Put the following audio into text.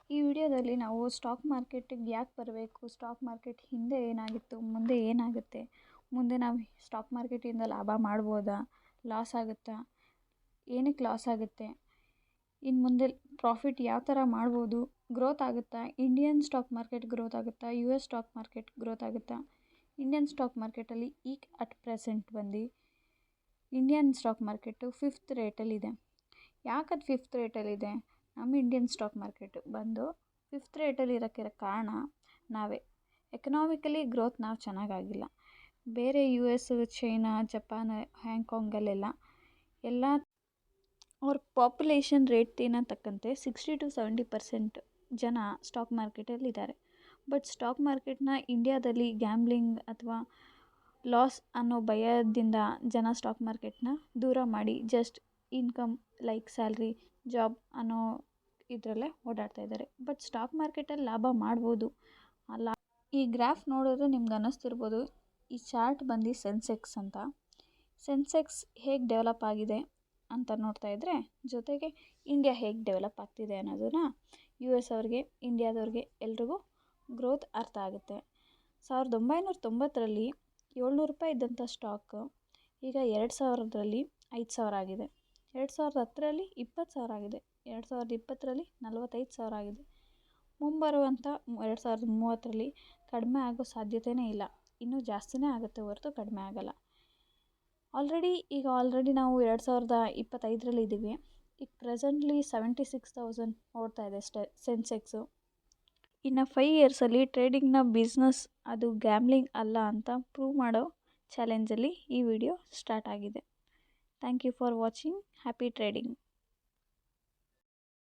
ಈ ವಿಡಿಯೋದಲ್ಲಿ ನಾವು ಸ್ಟಾಕ್ ಮಾರ್ಕೆಟಿಗೆ ಯಾಕೆ ಬರಬೇಕು, ಸ್ಟಾಕ್ ಮಾರ್ಕೆಟ್ ಹಿಂದೆ ಏನಾಗಿತ್ತು, ಮುಂದೆ ಏನಾಗುತ್ತೆ, ಮುಂದೆ ನಾವು ಸ್ಟಾಕ್ ಮಾರ್ಕೆಟಿಂದ ಲಾಭ ಮಾಡ್ಬೋದಾ, ಲಾಸ್ ಆಗುತ್ತಾ, ಏನಕ್ಕೆ ಲಾಸ್ ಆಗುತ್ತೆ, ಇನ್ನು ಮುಂದೆ ಪ್ರಾಫಿಟ್ ಯಾವ ಥರ ಮಾಡ್ಬೋದು, ಗ್ರೋತ್ ಆಗುತ್ತಾ, ಇಂಡಿಯನ್ ಸ್ಟಾಕ್ ಮಾರ್ಕೆಟ್ ಗ್ರೋತ್ ಆಗುತ್ತಾ, US ಸ್ಟಾಕ್ ಮಾರ್ಕೆಟ್ ಗ್ರೋತ್ ಆಗುತ್ತಾ. ಇಂಡಿಯನ್ ಸ್ಟಾಕ್ ಮಾರ್ಕೆಟಲ್ಲಿ ಈಗ ಅಟ್ ಪ್ರೆಸೆಂಟ್ ಬಂದು Indian stock market 5th ರೇಟಲ್ಲಿದೆ. ಯಾಕದು 5th ರೇಟಲ್ಲಿದೆ? ನಮ್ಮ ಇಂಡಿಯನ್ ಸ್ಟಾಕ್ ಮಾರ್ಕೆಟು ಬಂದು 5th ರೇಟಲ್ಲಿ ಇರೋಕ್ಕೆ ಕಾರಣ ನಾವೇ. ಎಕನಾಮಿಕಲಿ ಗ್ರೋತ್ ನಾವು ಚೆನ್ನಾಗಾಗಿಲ್ಲ. ಬೇರೆ US, ಚೈನಾ, ಜಪಾನ್, ಹ್ಯಾಂಗ್ಕಾಂಗಲ್ಲೆಲ್ಲ ಎಲ್ಲ ಅವ್ರ ಪಾಪ್ಯುಲೇಷನ್ ರೇಟಿನ ತಕ್ಕಂತೆ 60 to 70% ಜನ ಸ್ಟಾಕ್ ಮಾರ್ಕೆಟಲ್ಲಿದ್ದಾರೆ. ಬಟ್ ಸ್ಟಾಕ್ ಮಾರ್ಕೆಟ್ನ ಇಂಡಿಯಾದಲ್ಲಿ ಗ್ಯಾಮ್ಲಿಂಗ್ ಅಥವಾ ಲಾಸ್ ಅನ್ನೋ ಭಯದಿಂದ ಜನ ಸ್ಟಾಕ್ ಮಾರ್ಕೆಟ್ನ ದೂರ ಮಾಡಿ just income like salary, job ಅನ್ನೋ ಇದರಲ್ಲೇ ಓಡಾಡ್ತಾ ಇದ್ದಾರೆ. ಬಟ್ ಸ್ಟಾಕ್ ಮಾರ್ಕೆಟಲ್ಲಿ ಲಾಭ ಮಾಡ್ಬೋದು. ಈ ಗ್ರಾಫ್ ನೋಡಿದ್ರೆ ನಿಮ್ಗೆ ಅನ್ನಿಸ್ತಿರ್ಬೋದು, ಈ ಚಾರ್ಟ್ ಬಂದು ಸೆನ್ಸೆಕ್ಸ್ ಅಂತ. ಸೆನ್ಸೆಕ್ಸ್ ಹೇಗೆ ಡೆವಲಪ್ ಆಗಿದೆ ಅಂತ ನೋಡ್ತಾ ಇದ್ದರೆ, ಜೊತೆಗೆ ಇಂಡಿಯಾ ಹೇಗೆ ಡೆವಲಪ್ ಆಗ್ತಿದೆ ಅನ್ನೋದನ್ನು US ಅವ್ರಿಗೆ, ಇಂಡಿಯಾದವ್ರಿಗೆ ಎಲ್ರಿಗೂ ಗ್ರೋತ್ ಅರ್ಥ ಆಗುತ್ತೆ. 1990ರಲ್ಲಿ 700 ರೂಪಾಯಿ ಇದ್ದಂಥ ಸ್ಟಾಕ್ ಈಗ 2000ರಲ್ಲಿ 5000 ಆಗಿದೆ. 2010ರಲ್ಲಿ 20,000 ಆಗಿದೆ. 2020ರಲ್ಲಿ 45,000 ಆಗಿದೆ. ಮುಂಬರುವಂಥ 2030ರಲ್ಲಿ ಕಡಿಮೆ ಆಗೋ ಸಾಧ್ಯತೆಯೇ ಇಲ್ಲ. ಇನ್ನೂ ಜಾಸ್ತಿನೇ ಆಗುತ್ತೆ ಹೊರತು ಕಡಿಮೆ ಆಗಲ್ಲ. ಆಲ್ರೆಡಿ ನಾವು 2025ರಲ್ಲಿ ಇದ್ದೀವಿ. ಈಗ ಪ್ರೆಸೆಂಟ್ಲಿ 76,000 ಓಡ್ತಾ ಇದೆ ಸೆನ್ಸೆಕ್ಸು. ಇನ್ನು 5 ಇಯರ್ಸಲ್ಲಿ ಟ್ರೇಡಿಂಗ್ನ ಬಿಸ್ನೆಸ್, ಅದು ಗ್ಯಾಮ್ಲಿಂಗ್ ಅಲ್ಲ ಅಂತ ಪ್ರೂವ್ ಮಾಡೋ ಚಾಲೆಂಜಲ್ಲಿ ಈ ವಿಡಿಯೋ ಸ್ಟಾರ್ಟ್ ಆಗಿದೆ. Thank you for watching. Happy trading.